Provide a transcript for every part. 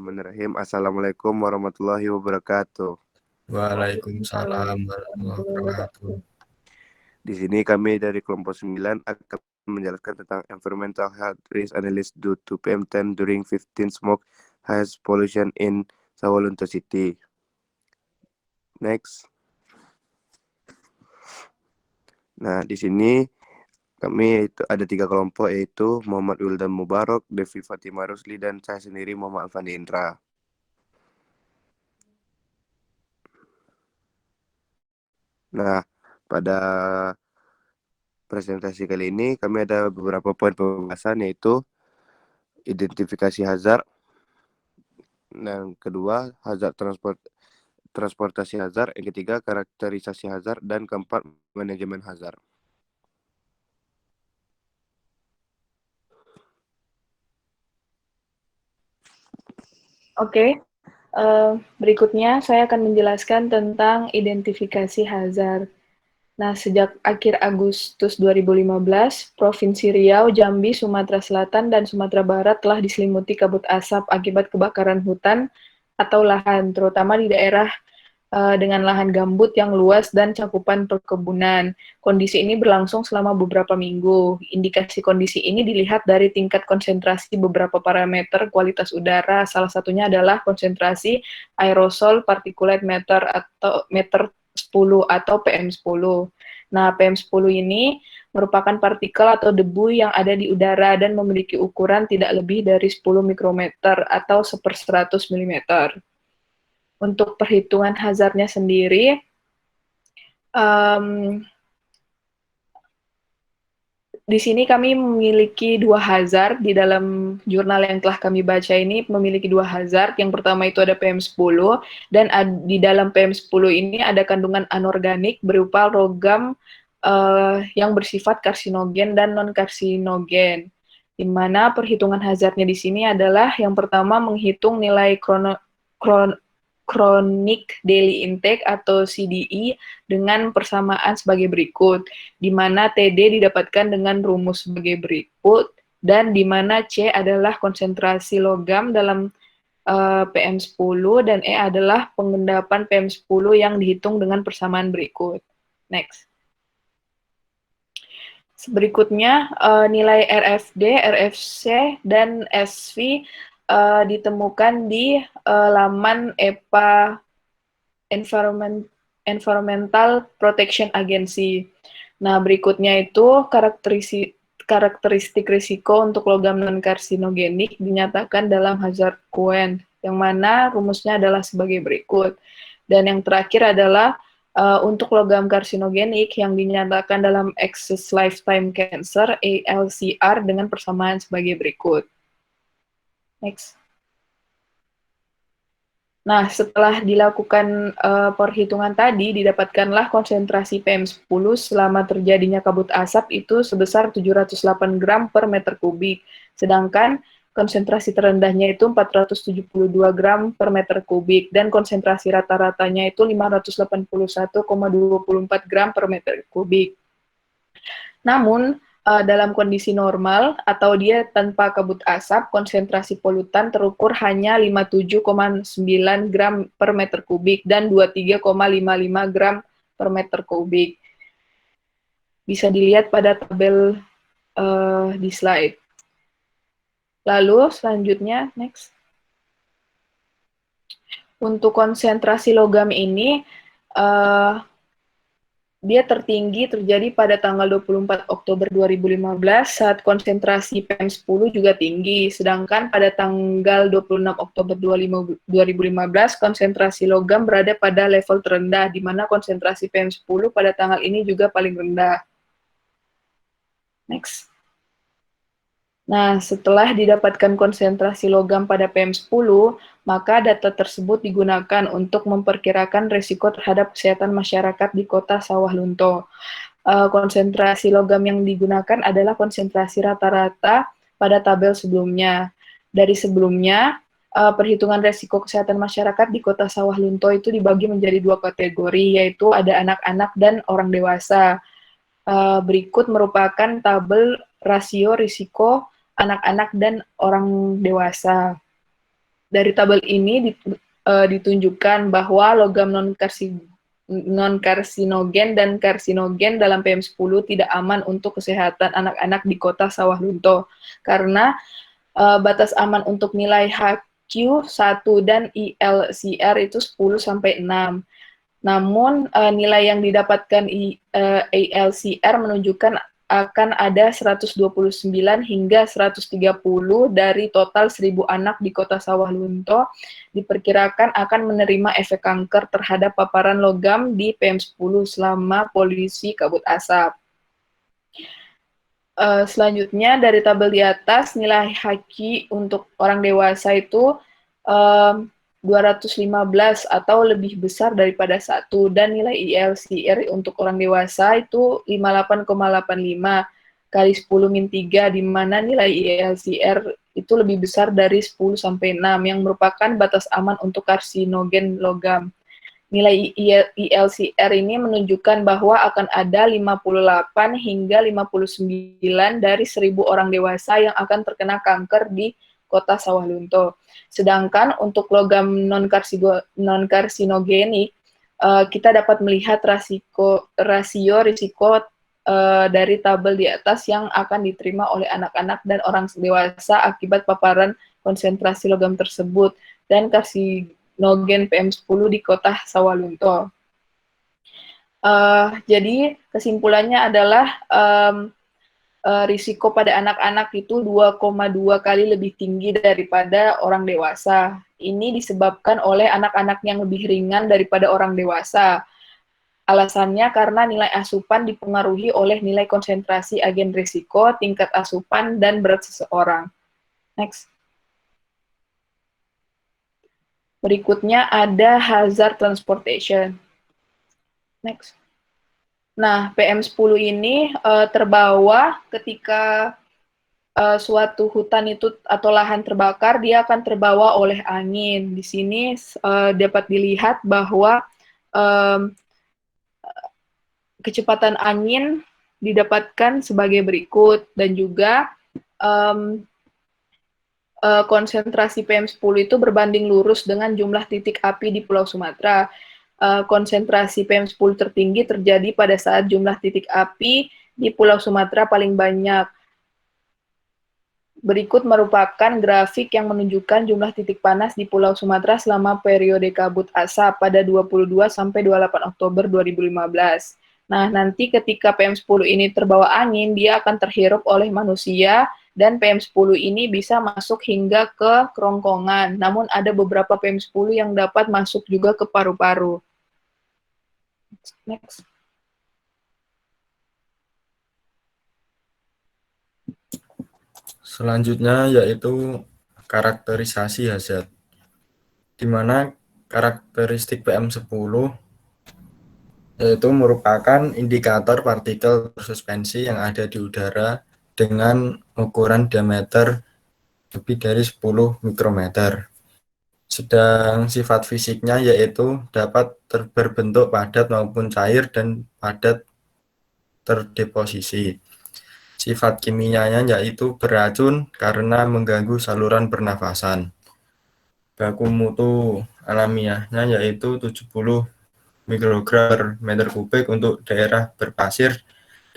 Bismillahirrahmanirrahim. Assalamualaikum warahmatullahi wabarakatuh. Waalaikumsalam warahmatullahi wabarakatuh. Di sini kami dari kelompok 9 akan menjelaskan tentang environmental health risk analysis due to PM10 during 15 smoke has pollution in Sawalunto City. Next. Nah, di sini kami itu ada 3 kelompok, yaitu Muhammad Wildan Mubarak, Devi Fatimah Rusli, dan saya sendiri Muhammad Alfandi Indra. Nah, pada presentasi kali ini kami ada beberapa poin pembahasan, yaitu identifikasi hazard, yang kedua hazard transportasi hazard, yang ketiga karakterisasi hazard, dan keempat manajemen hazard. Oke, berikutnya saya akan menjelaskan tentang identifikasi hazard. Nah, sejak akhir Agustus 2015, Provinsi Riau, Jambi, Sumatera Selatan, dan Sumatera Barat telah diselimuti kabut asap akibat kebakaran hutan atau lahan, terutama di daerah dengan lahan gambut yang luas dan cakupan perkebunan. Kondisi ini berlangsung selama beberapa minggu. Indikasi kondisi ini dilihat dari tingkat konsentrasi beberapa parameter kualitas udara, salah satunya adalah konsentrasi aerosol particulate matter atau meter 10 atau PM10. Nah, PM10 ini merupakan partikel atau debu yang ada di udara dan memiliki ukuran tidak lebih dari 10 mikrometer atau 1/100 mm. Untuk perhitungan hazardnya sendiri, di sini kami memiliki 2 hazard. Di dalam jurnal yang telah kami baca ini memiliki 2 hazard. Yang pertama itu ada PM10, dan di dalam PM10 ini ada kandungan anorganik berupa logam yang bersifat karsinogen dan non-karsinogen. Di mana perhitungan hazardnya di sini adalah yang pertama menghitung nilai chronic daily intake atau CDE dengan persamaan sebagai berikut, di mana TD didapatkan dengan rumus sebagai berikut, dan di mana C adalah konsentrasi logam dalam PM10 dan E adalah pengendapan PM10 yang dihitung dengan persamaan berikut. Next. Berikutnya, nilai RFD, RFC, dan SV ditemukan di laman EPA Environmental Protection Agency. Nah, berikutnya itu karakteristik risiko untuk logam non-karsinogenik dinyatakan dalam hazard Cohen, yang mana rumusnya adalah sebagai berikut. Dan yang terakhir adalah untuk logam karsinogenik yang dinyatakan dalam excess lifetime cancer, ALCR, dengan persamaan sebagai berikut. Next. Nah, setelah dilakukan perhitungan tadi, didapatkanlah konsentrasi PM10 selama terjadinya kabut asap itu sebesar 708 gram per meter kubik, sedangkan konsentrasi terendahnya itu 472 gram per meter kubik, dan konsentrasi rata-ratanya itu 581,24 gram per meter kubik. Namun, dalam kondisi normal atau dia tanpa kabut asap, konsentrasi polutan terukur hanya 57,9 gram per meter kubik dan 23,55 gram per meter kubik. Bisa dilihat pada tabel di slide. Lalu selanjutnya, next. Untuk konsentrasi logam ini, dia tertinggi terjadi pada tanggal 24 Oktober 2015 saat konsentrasi PM10 juga tinggi, sedangkan pada tanggal 26 Oktober 2015 konsentrasi logam berada pada level terendah, di mana konsentrasi PM10 pada tanggal ini juga paling rendah. Next. Nah, setelah didapatkan konsentrasi logam pada PM10, maka data tersebut digunakan untuk memperkirakan risiko terhadap kesehatan masyarakat di Kota Sawah Lunto. Konsentrasi logam yang digunakan adalah konsentrasi rata-rata pada tabel sebelumnya. Dari sebelumnya, perhitungan risiko kesehatan masyarakat di Kota Sawah Lunto itu dibagi menjadi 2 kategori, yaitu ada anak-anak dan orang dewasa. Berikut merupakan tabel rasio risiko anak-anak dan orang dewasa. Dari tabel ini ditunjukkan bahwa logam non-karsinogen dan karsinogen dalam PM10 tidak aman untuk kesehatan anak-anak di kota Sawah Lunto karena batas aman untuk nilai HQ1 dan ILCR itu 10 sampai 6. Namun nilai yang didapatkan ILCR menunjukkan akan ada 129 hingga 130 dari total 1.000 anak di kota Sawah Lunto diperkirakan akan menerima efek kanker terhadap paparan logam di PM10 selama polusi kabut asap. Selanjutnya dari tabel di atas, nilai HQ untuk orang dewasa itu 215 atau lebih besar daripada 1, dan nilai ILCR untuk orang dewasa itu 58,85 kali 10-3, di mana nilai ILCR itu lebih besar dari 10 sampai 6 yang merupakan batas aman untuk karsinogen logam. Nilai ILCR ini menunjukkan bahwa akan ada 58 hingga 59 dari 1.000 orang dewasa yang akan terkena kanker di kota Sawah Lunto. Sedangkan untuk logam non-karsinogenik, kita dapat melihat rasio risiko dari tabel di atas yang akan diterima oleh anak-anak dan orang dewasa akibat paparan konsentrasi logam tersebut dan karsinogen PM10 di kota Sawah Lunto. Jadi kesimpulannya adalah risiko pada anak-anak itu 2,2 kali lebih tinggi daripada orang dewasa. Ini disebabkan oleh anak-anak yang lebih ringan daripada orang dewasa. Alasannya karena nilai asupan dipengaruhi oleh nilai konsentrasi agen risiko, tingkat asupan, dan berat seseorang. Next. Berikutnya ada hazard transportation. Next. Nah, PM10 ini terbawa ketika suatu hutan itu atau lahan terbakar, dia akan terbawa oleh angin. Di sini dapat dilihat bahwa kecepatan angin didapatkan sebagai berikut, dan juga konsentrasi PM10 itu berbanding lurus dengan jumlah titik api di Pulau Sumatera. Konsentrasi PM10 tertinggi terjadi pada saat jumlah titik api di Pulau Sumatera paling banyak. Berikut merupakan grafik yang menunjukkan jumlah titik panas di Pulau Sumatera selama periode kabut asap pada 22 sampai 28 Oktober 2015. Nah, nanti ketika PM10 ini terbawa angin, dia akan terhirup oleh manusia, dan PM10 ini bisa masuk hingga ke kerongkongan. Namun ada beberapa PM10 yang dapat masuk juga ke paru-paru. Next. Selanjutnya yaitu karakterisasi hazard, di mana karakteristik PM10 yaitu merupakan indikator partikel bersuspensi yang ada di udara dengan ukuran diameter lebih dari 10 mikrometer. Sedang sifat fisiknya yaitu dapat berbentuk padat maupun cair dan padat terdeposisi. Sifat kimianya yaitu beracun karena mengganggu saluran pernafasan. Baku mutu alamiahnya yaitu 70 mikrogram per meter kubik untuk daerah berpasir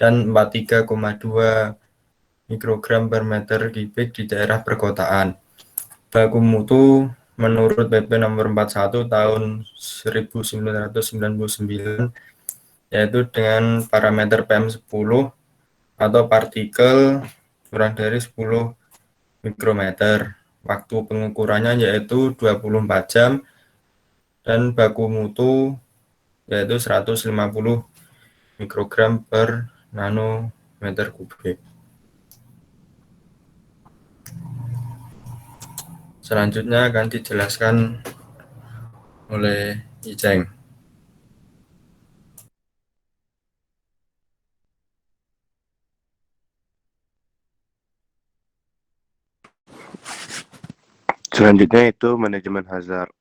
dan 43,2 mikrogram per meter kubik di daerah perkotaan. Baku mutu menurut PP nomor 41 tahun 1999 yaitu dengan parameter PM10 atau partikel kurang dari 10 mikrometer. Waktu pengukurannya yaitu 24 jam dan baku mutu yaitu 150 mikrogram per nanometer kubik. Selanjutnya akan dijelaskan oleh Ijeng. Selanjutnya itu manajemen hazard.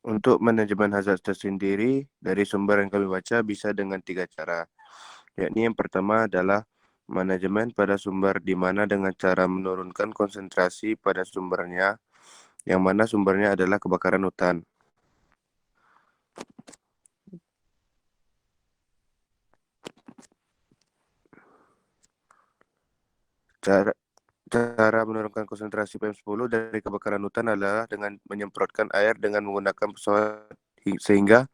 Untuk manajemen hazard tersendiri, dari sumber yang kami baca bisa dengan 3 cara. yakni yang pertama adalah manajemen pada sumber, di mana dengan cara menurunkan konsentrasi pada sumbernya, yang mana sumbernya adalah kebakaran hutan. Cara menurunkan konsentrasi PM10 dari kebakaran hutan adalah dengan menyemprotkan air dengan menggunakan pesawat sehingga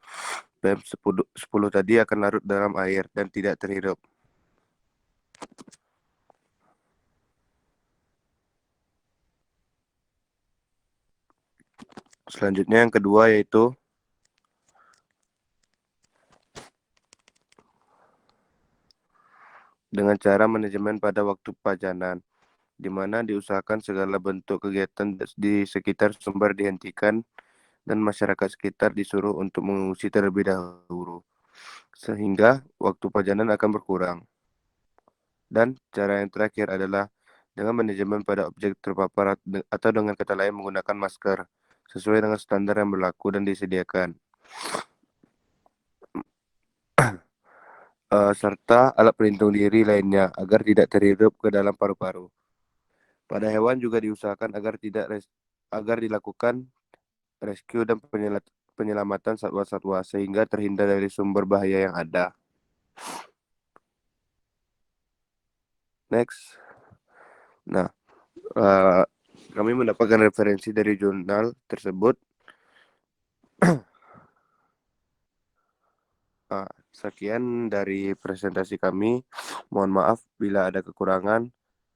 PM10 tadi akan larut dalam air dan tidak terhirup. Selanjutnya yang kedua yaitu dengan cara manajemen pada waktu pajanan, di mana diusahakan segala bentuk kegiatan di sekitar sumber dihentikan dan masyarakat sekitar disuruh untuk mengungsi terlebih dahulu, sehingga waktu pajanan akan berkurang. Dan cara yang terakhir adalah dengan manajemen pada objek terpapar atau dengan kata lain menggunakan masker sesuai dengan standar yang berlaku dan disediakan. Serta alat pelindung diri lainnya agar tidak terhirup ke dalam paru-paru. Pada hewan juga diusahakan agar dilakukan rescue dan penyelamatan satwa-satwa sehingga terhindar dari sumber bahaya yang ada. Next. Nah, kami mendapatkan referensi dari jurnal tersebut. Sekian dari presentasi kami. Mohon maaf bila ada kekurangan.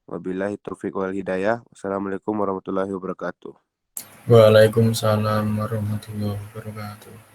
Wabillahi taufiq wal hidayah. Wassalamualaikum warahmatullahi wabarakatuh. Waalaikumsalam warahmatullahi wabarakatuh.